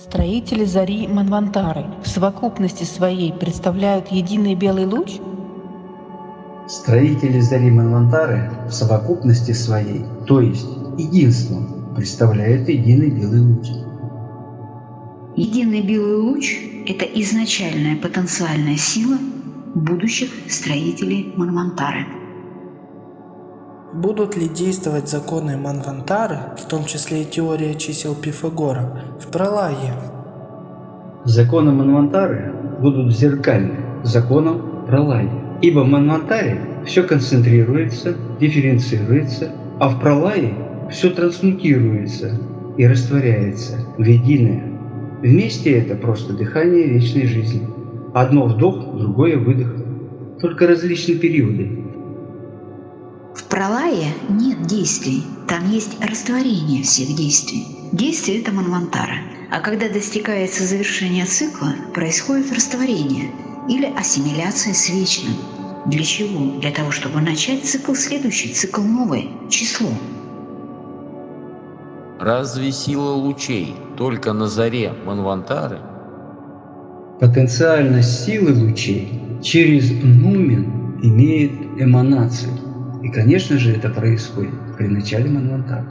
Строители зари Манвантары в совокупности своей представляют единый белый луч? Строители зари Манвантары в совокупности своей, то есть единством, представляют единый белый луч. Единый белый луч – это изначальная потенциальная сила будущих строителей Манвантары. Будут ли действовать законы Манвантары, в том числе и теория чисел Пифагора, в Пралае? Законы Манвантары будут зеркальны законам Пралая, ибо в Манвантаре все концентрируется, дифференцируется, а в Пралае все трансмутируется и растворяется в единое. Вместе это просто дыхание вечной жизни. Одно вдох, другое выдох, только различные периоды. В Пралае нет действий, там есть растворение всех действий. Действие – это Манвантара. А когда достигается завершения цикла, происходит растворение или ассимиляция с вечным. Для чего? Для того, чтобы начать цикл следующий, цикл новый, число. Разве сила лучей только на заре Манвантары? Потенциальность силы лучей через нумен имеет эманацию. И, конечно же, это происходит при начале Манвантары.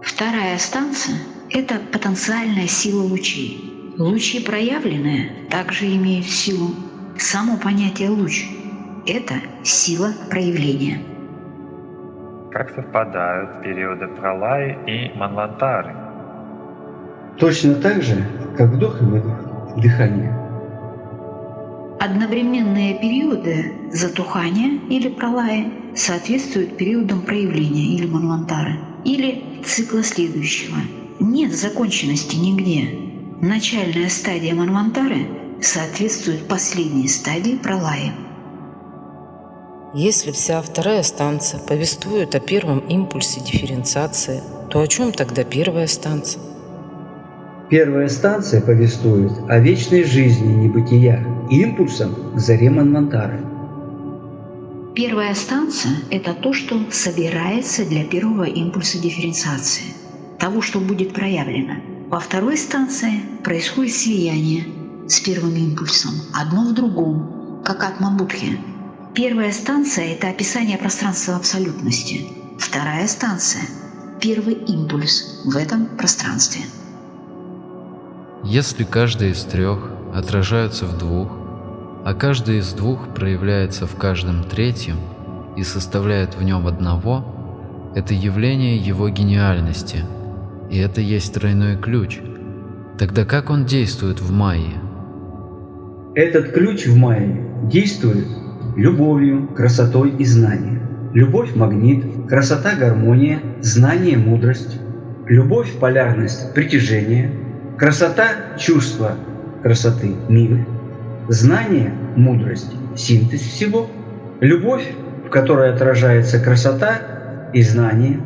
Вторая станция – это потенциальная сила лучей. Лучи проявленные также имеют силу. Само понятие «луч» – это сила проявления. Как совпадают периоды Пралаи и Манвантары? Точно так же, как вдох и выдох, дыхание. Одновременные периоды затухания или пралаи соответствуют периодам проявления или манвантары, или цикла следующего. Нет законченности нигде. Начальная стадия манвантары соответствует последней стадии пралаи. Если вся вторая станция повествует о первом импульсе дифференциации, то о чем тогда первая станция? Первая станция повествует о вечной жизни небытия, импульсом к заре Манвантары. Первая станция – это то, что собирается для первого импульса дифференциации, того, что будет проявлено. Во второй станции происходит слияние с первым импульсом, одно в другом, как атма-будхи. Первая станция – это описание пространства абсолютности. Вторая станция – первый импульс в этом пространстве. Если каждый из трех отражается в двух, а каждый из двух проявляется в каждом третьем и составляет в нем одного, это явление его гениальности, и это есть тройной ключ. Тогда как он действует в майе? Этот ключ в майе действует любовью, красотой и знанием. Любовь – магнит, красота – гармония, знание – мудрость. Любовь – полярность, притяжение. Красота – чувство красоты, мир. Знание – мудрость, синтез всего. Любовь, в которой отражается красота и знание.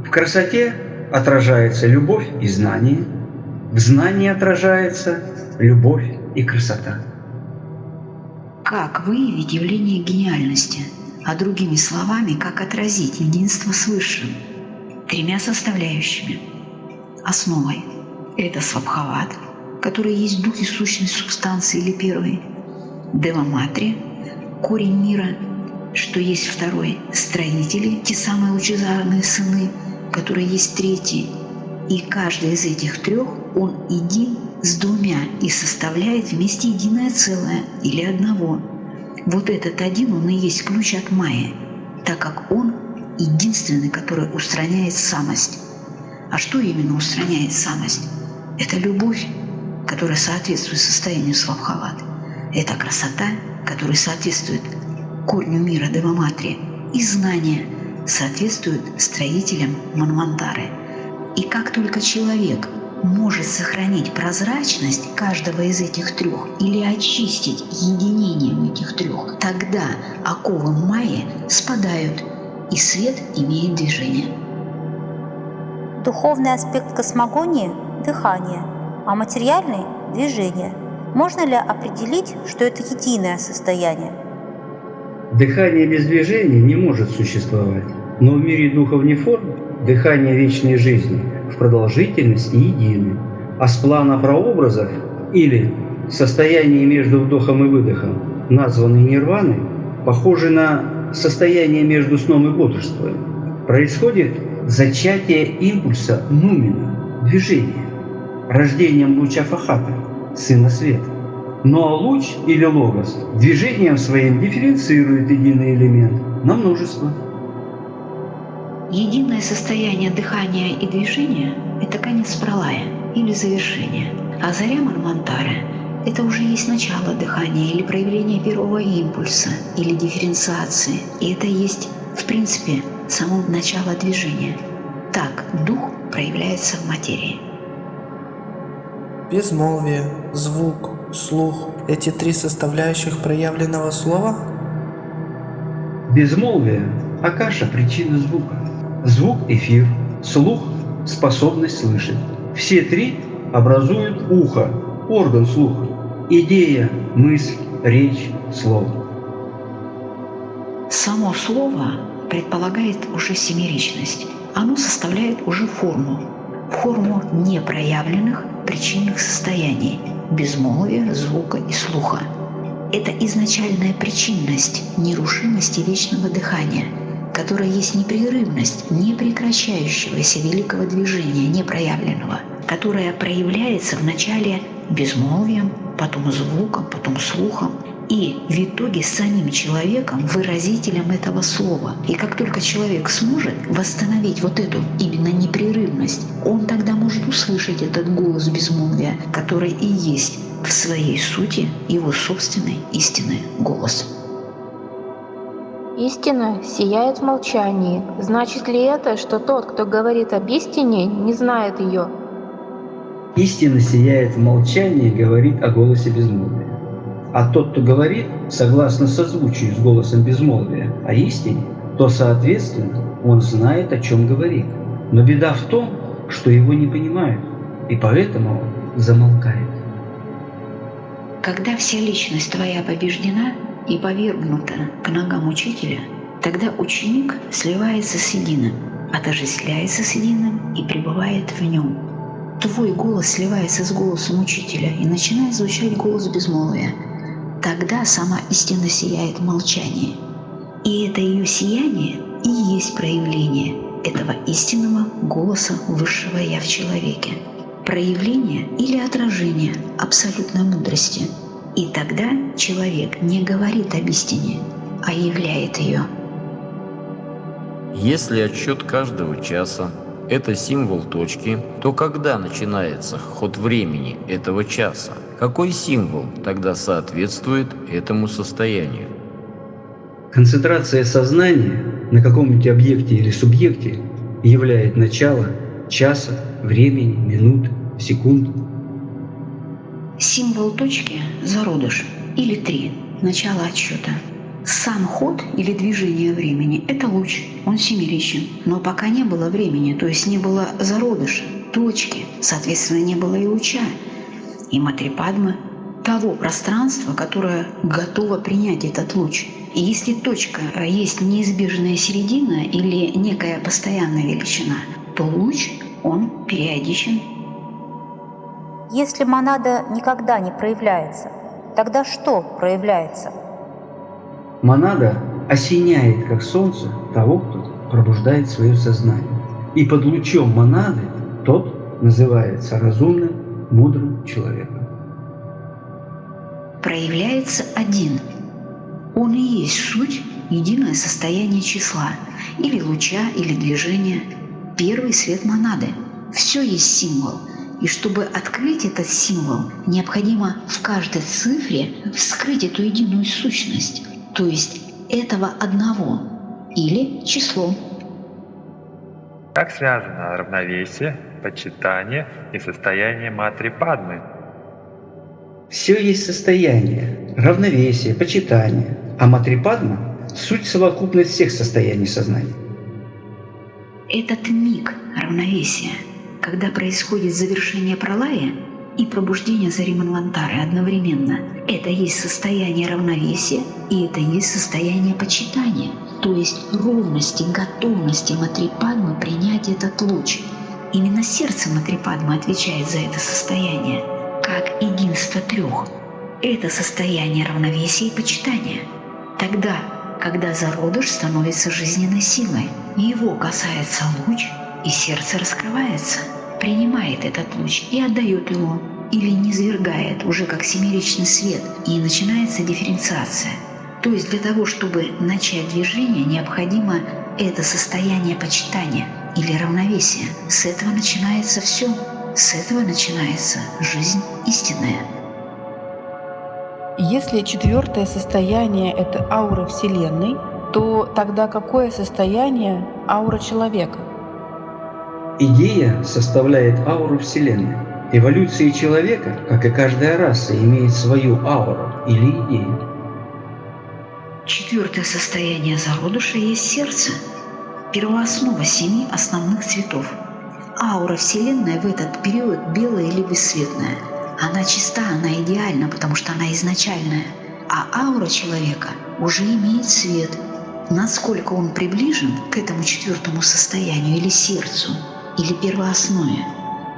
В красоте отражается любовь и знание. В знании отражается любовь и красота. Как выявить явление гениальности, а другими словами, как отразить единство с Высшим? Тремя составляющими. Основой – это свабхават, который есть дух и сущность субстанции или первой. Дева-матри – корень мира, что есть второй. Строители – те самые лучезарные сыны, которые есть третий. И каждый из этих трех, он един с двумя и составляет вместе единое целое или одного. Вот этот один, он и есть ключ от майи, так как он единственный, который устраняет самость. А что именно устраняет самость? Это любовь, которая соответствует состоянию свабхават. Это красота, которая соответствует корню мира Дева-матри. И знание соответствует строителям Манвантары. И как только человек может сохранить прозрачность каждого из этих трех или очистить единением этих трех, тогда оковы майи спадают, и свет имеет движение. Духовный аспект космогонии – дыхание, а материальный – движение. Можно ли определить, что это единое состояние? Дыхание без движения не может существовать, но в мире духов не форм дыхание вечной жизни в продолжительности едины. А с плана прообразов или состояние между вдохом и выдохом, названной нирваной, похоже на состояние между сном и бодрствованием. Происходит зачатие импульса нумена, движения, рождением луча Фахата, сына света. Но луч или логос движением своим дифференцирует единый элемент на множество. Единое состояние дыхания и движения – это конец пралая или завершение, а заря Манвантары – это уже есть начало дыхания или проявление первого импульса или дифференциации, и это есть, в принципе, само начало движения. Так дух проявляется в материи. Безмолвие, звук, слух – эти три составляющих проявленного слова? Безмолвие – акаша причина звука. Звук – эфир, слух – способность слышать. Все три образуют ухо, орган слуха. Идея, мысль, речь, слово. Само слово предполагает уже семеричность. Оно составляет уже форму непроявленных причинных состояний – безмолвия, звука и слуха. Это изначальная причинность нерушимости вечного дыхания, которая есть непрерывность непрекращающегося великого движения непроявленного, которая проявляется вначале безмолвием, потом звуком, потом слухом, и в итоге самим человеком, выразителем этого слова. И как только человек сможет восстановить вот эту именно непрерывность, он тогда может услышать этот голос безмолвия, который и есть в своей сути его собственный истинный голос. Истина сияет в молчании. Значит ли это, что тот, кто говорит об истине, не знает ее? Истина сияет в молчании и говорит о голосе безмолвия. А тот, кто говорит, согласно созвучию с голосом безмолвия о истине, то, соответственно, он знает, о чем говорит. Но беда в том, что его не понимают, и поэтому он замолкает. Когда вся личность твоя побеждена и повергнута к ногам учителя, тогда ученик сливается с единым, отождествляется с единым и пребывает в нем. Твой голос сливается с голосом учителя и начинает звучать голос безмолвия. Тогда сама истина сияет в молчании. И это ее сияние и есть проявление этого истинного голоса Высшего Я в человеке. Проявление или отражение абсолютной мудрости. И тогда человек не говорит об истине, а являет ее. Если отсчет каждого часа – это символ точки, то когда начинается ход времени этого часа? Какой символ тогда соответствует этому состоянию? Концентрация сознания на каком-нибудь объекте или субъекте являет начало часа, времени, минут, секунд. Символ точки – зародыш или 3 – начало отсчета. Сам ход или движение времени – это луч, он семеричен. Но пока не было времени, то есть не было зародыша, точки, соответственно, не было и луча, и Матрипадмы, того пространства, которое готово принять этот луч. И если точка есть неизбежная середина или некая постоянная величина, то луч, он периодичен. Если монада никогда не проявляется, тогда что проявляется? Монада осеняет, как солнце, того, кто пробуждает свое сознание. И под лучом монады тот называется разумным, мудрым человеком. Проявляется один. Он и есть суть, единое состояние числа, или луча, или движения, первый свет монады. Все есть символ. И чтобы открыть этот символ, необходимо в каждой цифре вскрыть эту единую сущность, то есть этого одного, или число. Как связано равновесие, почитание и состояние Матрипадмы? Все есть состояние, равновесие, почитание, а Матрипадма – суть совокупность всех состояний сознания. Этот миг равновесия, когда происходит завершение пралая и пробуждение зари Манвантары одновременно, это есть состояние равновесия и это есть состояние почитания, то есть ровности, готовности Матрипадмы принять этот луч. Именно сердце Матрипадмы отвечает за это состояние, как единство трех. Это состояние равновесия и почитания. Тогда, когда зародыш становится жизненной силой, его касается луч, и сердце раскрывается, принимает этот луч и отдает его, или низвергает уже как семеричный свет, и начинается дифференциация. То есть для того, чтобы начать движение, необходимо это состояние почитания или равновесия. С этого начинается все. С этого начинается жизнь истинная. Если четвертое состояние – это аура Вселенной, то тогда какое состояние аура человека? Идея составляет ауру Вселенной. Эволюция человека, как и каждая раса, имеет свою ауру или идею. Четвертое состояние зародыша есть сердце, первооснова 7 основных цветов. Аура Вселенной в этот период белая или бесцветная. Она чиста, она идеальна, потому что она изначальная. А аура человека уже имеет цвет. Насколько он приближен к этому четвертому состоянию или сердцу, или первооснове,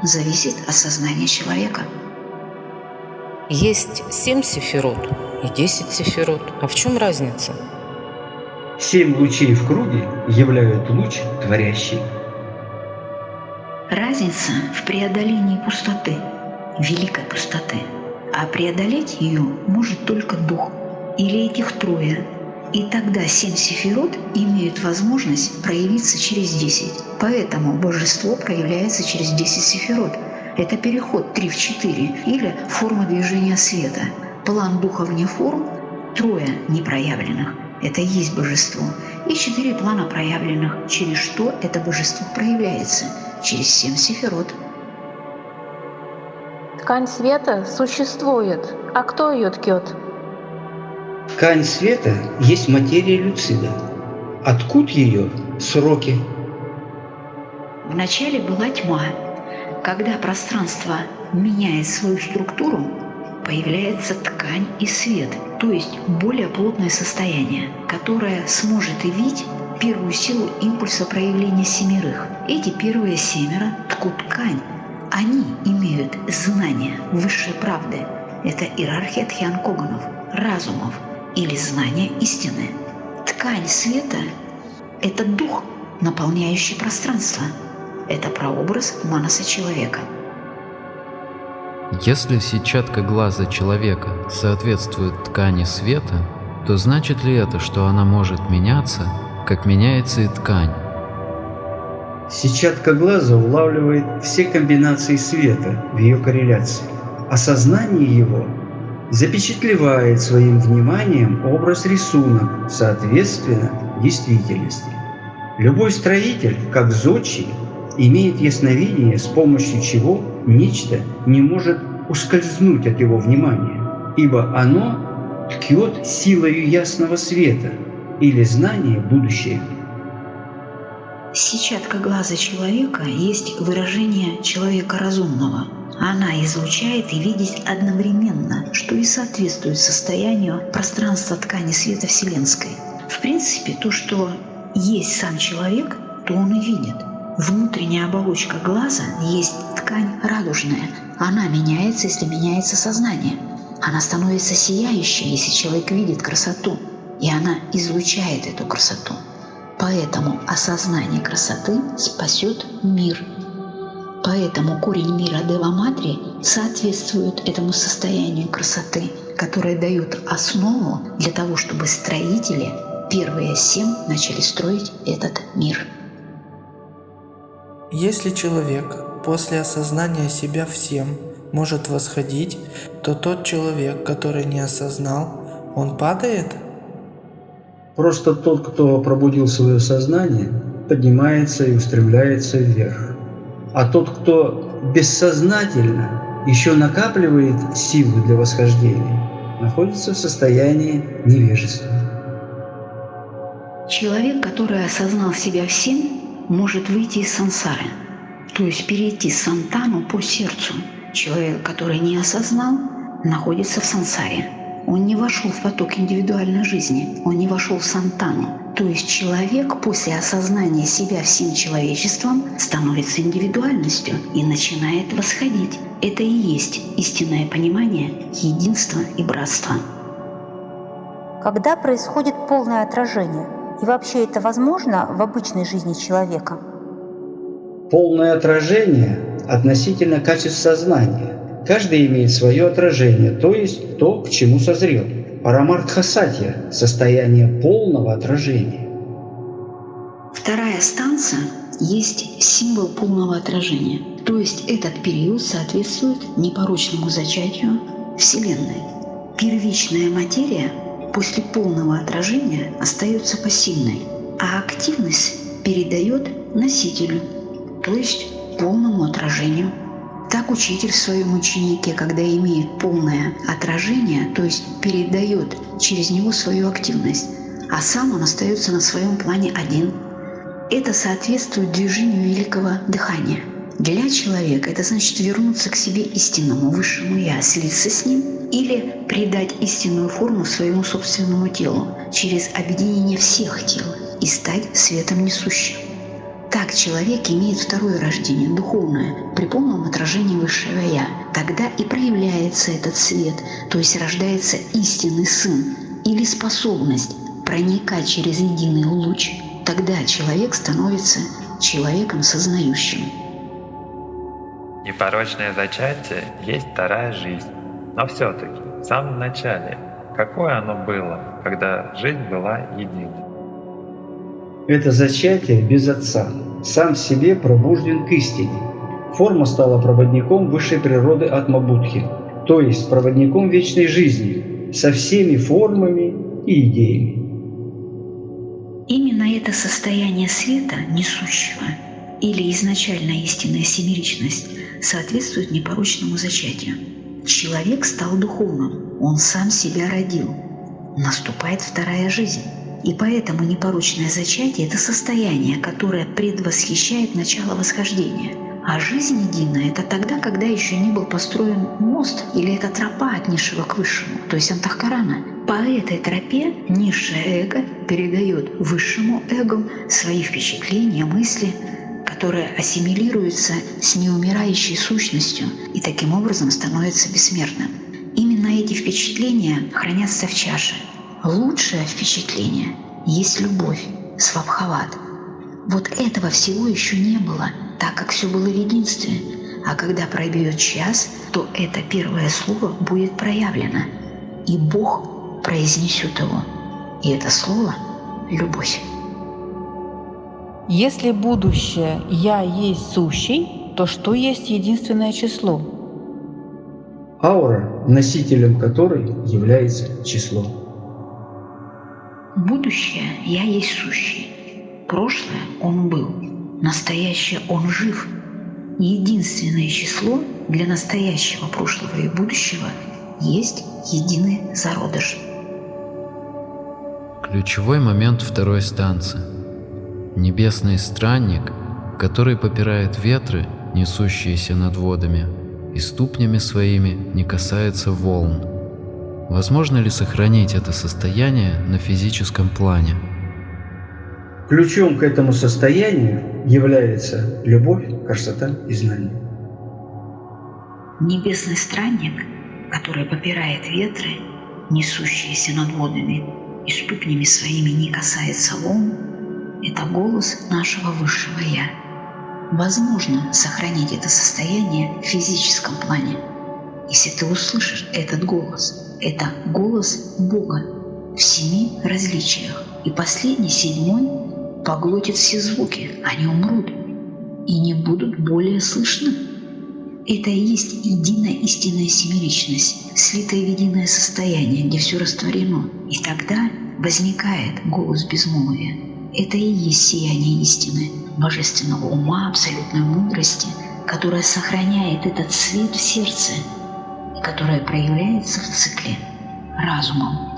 зависит от сознания человека. Есть 7 сефирот и 10 сефирот. А в чем разница? 7 лучей в круге являют луч творящий. Разница в преодолении пустоты, великой пустоты. А преодолеть ее может только дух, или этих трое. И тогда 7 сефирот имеют возможность проявиться через 10. Поэтому божество проявляется через 10 сефирот. Это переход 3 в 4 или форма движения света. План духа вне форм, трое непроявленных – это и есть божество. И 4 плана проявленных, через что это божество проявляется – через 7 сефирот. Ткань света существует. А кто ее ткет? Ткань света есть материя люцида. Откуда ее сроки? Вначале была тьма. Когда пространство меняет свою структуру, появляется ткань и свет, то есть более плотное состояние, которое сможет явить первую силу импульса проявления семерых. Эти первые 7 ткут ткань. Они имеют знание высшей правды. Это иерархия тхьянкоганов, разумов или знание истины. Ткань света – это дух, наполняющий пространство. Это прообраз манаса человека. Если сетчатка глаза человека соответствует ткани света, то значит ли это, что она может меняться, как меняется и ткань? Сетчатка глаза улавливает все комбинации света в ее корреляции, а сознание его запечатлевает своим вниманием образ-рисунок, соответственно, действительности. Любой строитель, как зодчий, имеет ясновидение, с помощью чего нечто не может ускользнуть от его внимания, ибо оно ткет силою ясного света или знания будущее. Сетчатка глаза человека есть выражение человека разумного. Она излучает и видит одновременно, что и соответствует состоянию пространства ткани света вселенской. В принципе, то, что есть сам человек, то он и видит. Внутренняя оболочка глаза есть ткань радужная. Она меняется, если меняется сознание. Она становится сияющей, если человек видит красоту. И она излучает эту красоту. Поэтому осознание красоты спасет мир. Поэтому корень мира Дева-Матри соответствует этому состоянию красоты, которое дает основу для того, чтобы строители, первые 7, начали строить этот мир. Если человек после осознания себя всем может восходить, то тот человек, который не осознал, он падает? Просто тот, кто пробудил свое сознание, поднимается и устремляется вверх. А тот, кто бессознательно еще накапливает силу для восхождения, находится в состоянии невежества. Человек, который осознал себя всем, может выйти из сансары, то есть перейти сантану по сердцу. Человек, который не осознал, находится в сансаре. Он не вошел в поток индивидуальной жизни, он не вошел в сантану, То есть человек после осознания себя всем человечеством становится индивидуальностью и начинает восходить. Это и есть истинное понимание единства и братства. Когда происходит полное отражение? И вообще это возможно в обычной жизни человека? Полное отражение относительно качеств сознания. Каждый имеет свое отражение, то есть то, к чему созрел. Парамартха-сатья – состояние полного отражения. Вторая станция есть символ полного отражения. То есть этот период соответствует непорочному зачатию Вселенной. Первичная материя после полного отражения остается пассивной, а активность передает носителю, то есть полному отражению. Так учитель в своем ученике, когда имеет полное отражение, то есть передает через него свою активность, а сам он остается на своем плане один. Это соответствует движению великого дыхания. Для человека это значит вернуться к себе истинному высшему Я, слиться с ним или придать истинную форму своему собственному телу через объединение всех тел и стать светом несущим. Так человек имеет второе рождение, духовное, при полном отражении высшего Я. Тогда и проявляется этот свет, то есть рождается истинный Сын или способность проникать через единый луч. Тогда человек становится человеком сознающим. Непорочное зачатие есть вторая жизнь. Но все-таки в самом начале, какое оно было, когда жизнь была единой? Это зачатие без Отца, сам в себе пробужден к истине. Форма стала проводником высшей природы Атма-Будхи, то есть проводником вечной жизни, со всеми формами и идеями. Именно это состояние света, несущего, или изначальная истинная семеричность, соответствует непорочному зачатию. Человек стал духовным, он сам себя родил. Наступает вторая жизнь. И поэтому непорочное зачатие – это состояние, которое предвосхищает начало восхождения. А жизнь единая – это тогда, когда еще не был построен мост или эта тропа от низшего к высшему, то есть антахкарана. По этой тропе низшее эго передает высшему эго свои впечатления, мысли, которые ассимилируются с неумирающей сущностью и таким образом становятся бессмертным. Именно эти впечатления хранятся в чаше. Лучшее впечатление есть любовь, свабхават. Вот этого всего еще не было, так как все было в единстве. А когда пройдет час, то это первое слово будет проявлено, и Бог произнесет его. И это слово – любовь. Если будущее «Я есть сущий», то что есть единственное число? Аура, носителем которой является число. Будущее Я есть сущий. Прошлое Он был. Настоящее Он жив. Единственное число для настоящего, прошлого и будущего есть единый зародыш. Ключевой момент второй станции. Небесный странник, который попирает ветры, несущиеся над водами, и ступнями своими не касается волн. Возможно ли сохранить это состояние на физическом плане? Ключом к этому состоянию является любовь, красота и знание. Небесный странник, который попирает ветры, несущиеся над водами, и ступнями своими не касается волн, это голос нашего высшего Я. Возможно сохранить это состояние в физическом плане, если ты услышишь этот голос. Это голос Бога в 7 различиях. И последний, 7, поглотит все звуки, они умрут и не будут более слышны. Это и есть единая истинная семеричность, слитое в единое состояние, где все растворено. И тогда возникает голос безмолвия. Это и есть сияние истины, божественного ума, абсолютной мудрости, которая сохраняет этот свет в сердце, и которая проявляется в цикле разумом.